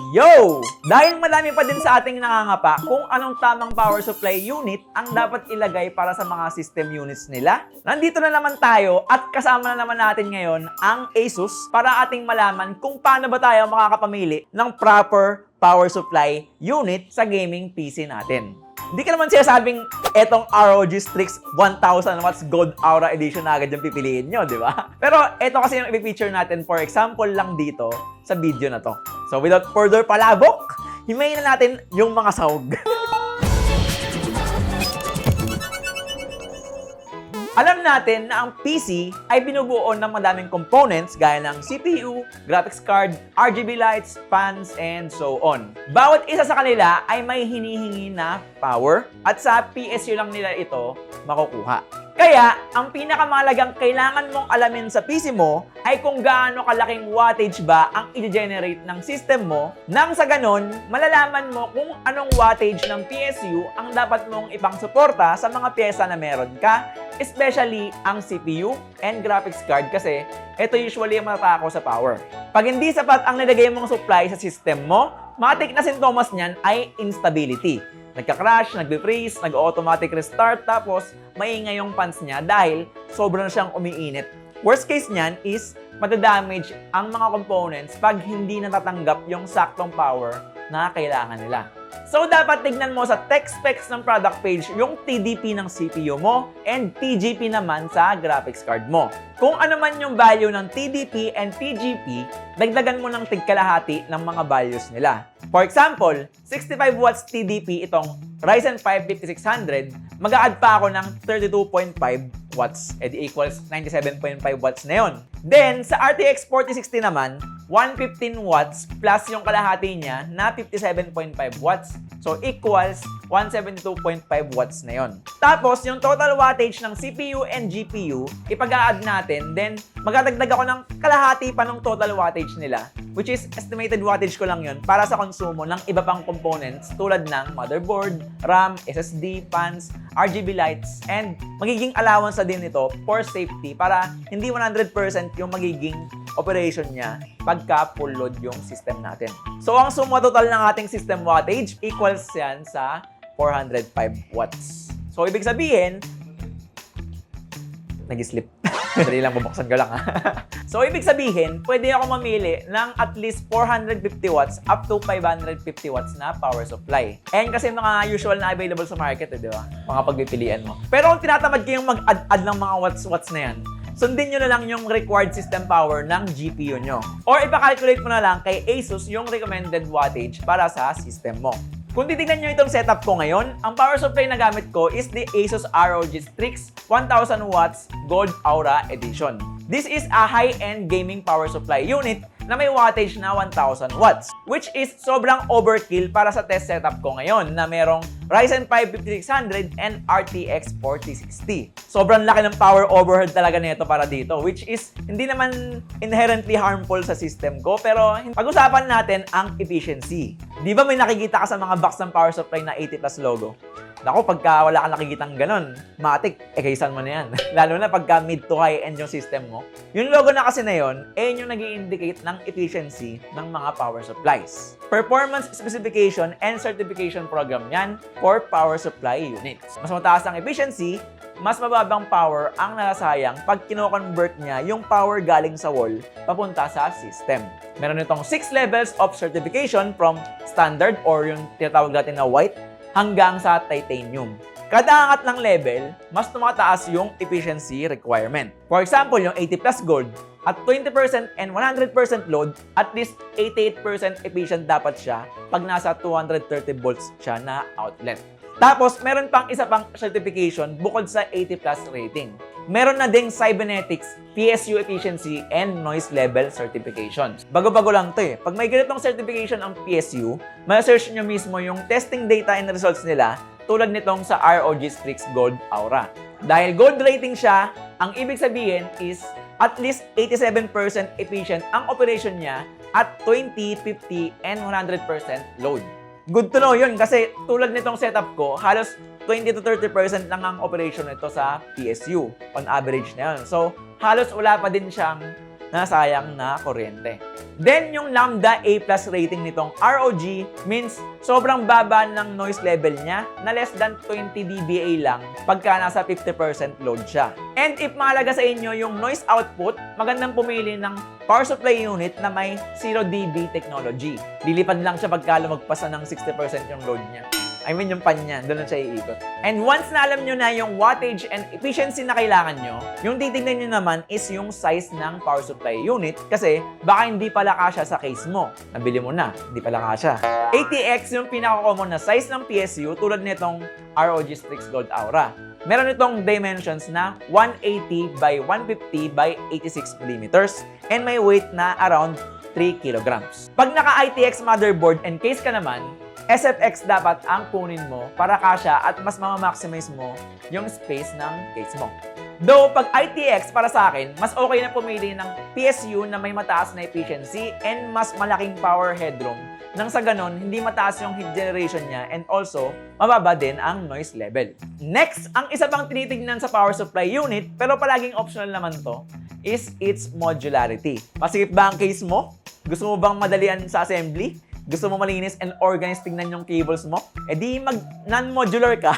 Yo! Dahil madami pa din sa ating nangangapa kung anong tamang power supply unit ang dapat ilagay para sa mga system units nila, nandito na naman tayo at kasama na naman natin ngayon ang ASUS para ating malaman kung paano ba tayo makakapamili ng proper power supply unit sa gaming PC natin. Hindi ka naman sinasabing etong ROG Strix 1000 watts Gold Aura Edition na agad yung pipiliin nyo, di ba? Pero eto kasi yung i-feature natin for example lang dito sa video na to. So without further palabok, himayin na natin yung mga sahog. Alam natin na ang PC ay binubuo ng madaming components gaya ng CPU, graphics card, RGB lights, fans, and so on. Bawat isa sa kanila ay may hinihingi na power at sa PSU lang nila ito makukuha. Kaya, ang pinakamahalagang kailangan mong alamin sa PC mo ay kung gaano kalaking wattage ba ang i-generate ng system mo nang sa ganon, malalaman mo kung anong wattage ng PSU ang dapat mong ipang-suporta sa mga pyesa na meron ka, especially ang CPU and graphics card kasi ito usually ang matatakaw sa power. Pag hindi sapat ang nilagay mong supply sa system mo, matik na sintomas niyan ay instability. Nagka-crash, nagbe-freeze, nag-automatic restart, tapos maingay yung fans niya dahil sobrang siyang umiinit. Worst case niyan is matadamage ang mga components pag hindi natatanggap yung saktong power na kailangan nila. So, dapat tignan mo sa tech specs ng product page yung TDP ng CPU mo and TGP naman sa graphics card mo. Kung ano man yung value ng TDP and TGP, dagdagan mo ng tigkalahati ng mga values nila. For example, 65 watts TDP itong Ryzen 5 5600, mag-a-add pa ako ng 32.5 watts, edi equals 97.5 watts na yun. Then, sa RTX 4060 naman, 115 watts plus yung kalahati niya na 57.5 watts. So, equals 172.5 watts na yon. Tapos, yung total wattage ng CPU and GPU, ipag-a-add natin, then magdadagdag ako ng kalahati pa ng total wattage nila, which is estimated wattage ko lang yon para sa konsumo ng iba pang components tulad ng motherboard, RAM, SSD, fans, RGB lights, and magiging allowance na din ito for safety para hindi 100% yung magiging operation niya pagka full load yung system natin. So, ang suma total ng ating system wattage equals yan sa 405 watts. So, ibig sabihin, nag-slip. Dali lang, bubuksan ko lang ha. So, ibig sabihin, pwede ako mamili ng at least 450 watts up to 550 watts na power supply. And kasi mga usual na available sa market, di ba? Mga pagpipilian mo. Pero kung tinatamad kayong mag-add ng mga watts na yan, sundin nyo na lang yung required system power ng GPU nyo. Or ipakalculate mo na lang kay ASUS yung recommended wattage para sa system mo. Kung titignan nyo itong setup ko ngayon, ang power supply na gamit ko is the ASUS ROG Strix 1000 watts Gold Aura Edition. This is a high-end gaming power supply unit na may wattage na 1000 watts, which is sobrang overkill para sa test setup ko ngayon na merong Ryzen 5 5600 and RTX 4060. Sobrang laki ng power overhead talaga nito para dito, which is hindi naman inherently harmful sa system ko, pero pag-usapan natin ang efficiency. Di ba may nakikita ka sa mga box ng power supply na 80 plus logo? Naku, pagka wala kang nakikitang ganun, matik, kaysan mo na yan. Lalo na pagka mid to high end yung system mo. Yung logo na kasi na yun, yung nag-i-indicate ng efficiency ng mga power supplies. Performance specification and certification program yan for power supply units. Mas mataas ang efficiency, mas mababang power ang nasasayang pag kino-convert niya yung power galing sa wall papunta sa system. Meron itong 6 levels of certification from standard or yung tinatawag natin na white hanggang sa titanium. Kada angat ng level, mas tumataas yung efficiency requirement. For example, yung 80 plus gold, at 20% and 100% load, at least 88% efficient dapat siya pag nasa 230 volts siya na outlet. Tapos, meron pang isa pang certification bukod sa 80 plus rating. Meron na ding cybernetics, PSU efficiency, and noise level certifications. Bago-bago lang to eh. Pag may ganitong certification ang PSU, ma-search nyo mismo yung testing data and results nila tulad nitong sa ROG Strix Gold Aura. Dahil gold rating siya, ang ibig sabihin is at least 87% efficient ang operation niya at 20, 50, and 100% load. Good to know yun kasi tulad nitong setup ko, halos 20 to 30% lang ang operation nito sa PSU on average na yun. So, halos wala pa din siyang nasayang na kuryente. Then, yung Lambda A+ rating nitong ROG means sobrang baba ng noise level niya na less than 20 dBA lang pagka nasa 50% load siya. And if mahalaga sa inyo yung noise output, magandang pumili ng power supply unit na may 0 dB technology. Lilipad lang siya pagka lumagpas ng 60% yung load niya. I mean, yung pan niya, doon na siya iikot. And once na alam nyo na yung wattage and efficiency na kailangan nyo, yung titignan nyo naman is yung size ng power supply unit kasi baka hindi pala kasya sa case mo. Nabili mo na, hindi pala kasya. ATX yung pinaka-common na size ng PSU tulad nitong ROG Strix Gold Aura. Meron itong dimensions na 180 by 150 by 86 mm and may weight na around 3 kilograms. Pag naka-ITX motherboard and case ka naman, SFX dapat ang kunin mo para kasya at mas mamamaximize mo yung space ng case mo. Though, pag ITX para sa akin, mas okay na pumili ng PSU na may mataas na efficiency and mas malaking power headroom nang sa ganon, hindi mataas yung heat generation niya and also, mababa din ang noise level. Next, ang isa pang tinitignan sa power supply unit, pero palaging optional naman to, is its modularity. Masikip ba ang case mo? Gusto mo bang madalian sa assembly? Gusto mo malinis and organized tingnan yung cables mo? Eh di mag non-modular ka.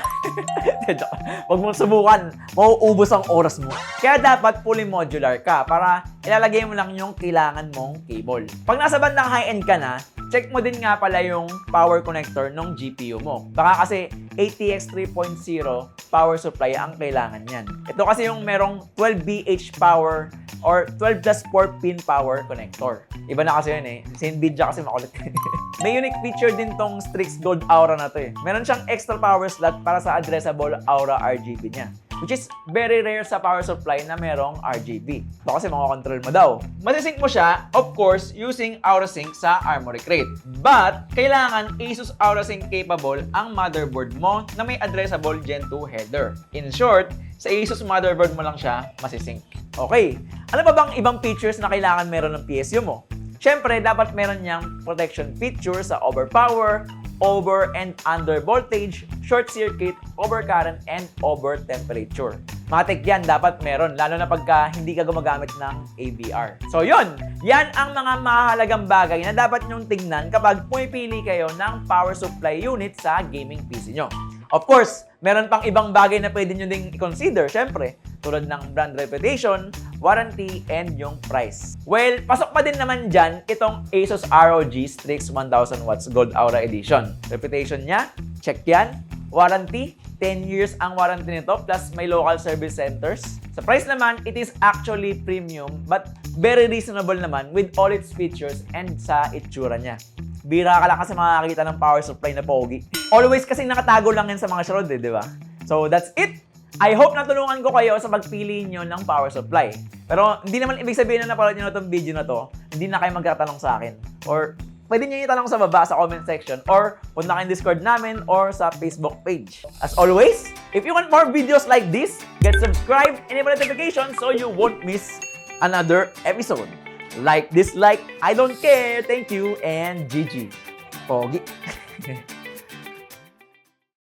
Huwag mong subukan, mauubos ang oras mo. Kaya dapat fully modular ka para ilalagay mo lang yung kailangan mong cable. Pag nasa bandang high-end ka na, check mo din nga pala yung power connector ng GPU mo. Baka kasi ATX 3.0 power supply ang kailangan niyan. Ito kasi yung merong 12 BH power or 12 plus 4 pin power connector. Iba na kasi yun eh. Si Nvidia kasi makulit. May unique feature din tong Strix Gold Aura na to eh. Meron siyang extra power slot para sa addressable Aura RGB niya. Which is very rare sa power supply na merong RGB. Ito kasi makakontrol mo daw. Masisync mo siya, of course, using AuraSync sa Armoury Crate. But, kailangan ASUS AuraSync capable ang motherboard mo na may addressable Gen 2 header. In short, sa ASUS motherboard mo lang siya masisync. Okay, ano pa bang ibang features na kailangan meron ng PSU mo? Siyempre, dapat meron niyang protection feature sa overpower, over and under voltage, short circuit, overcurrent, and over temperature. Matik yan, dapat meron, lalo na pagka hindi ka gumagamit ng AVR. So yun, yan ang mga mahalagang bagay na dapat nyong tingnan kapag pumipili kayo ng power supply unit sa gaming PC nyo. Of course, meron pang ibang bagay na pwede nyo ding i-consider, syempre, tulad ng brand reputation, warranty, and yung price. Well, pasok pa din naman dyan itong ASUS ROG Strix 1000 watts Gold Aura Edition. Reputation niya, check yan. Warranty, 10 years ang warranty nito plus may local service centers. Sa price naman, it is actually premium but very reasonable naman with all its features and sa itsura niya. Bira ka lang kasi makakita ng power supply na pogi. Always kasing nakatago lang yan sa mga shroud di ba? So that's it! I hope natulungan ko kayo sa pagpili nyo ng power supply. Pero hindi naman ibig sabihin na napanood nyo na itong video na to, hindi na kayo magtatanong sa akin. Or pwede nyo itanong sa baba sa comment section or punta kayo Discord namin or sa Facebook page. As always, if you want more videos like this, get subscribed, enable notifications so you won't miss another episode. Like, dislike, I don't care. Thank you and GG. Pogi.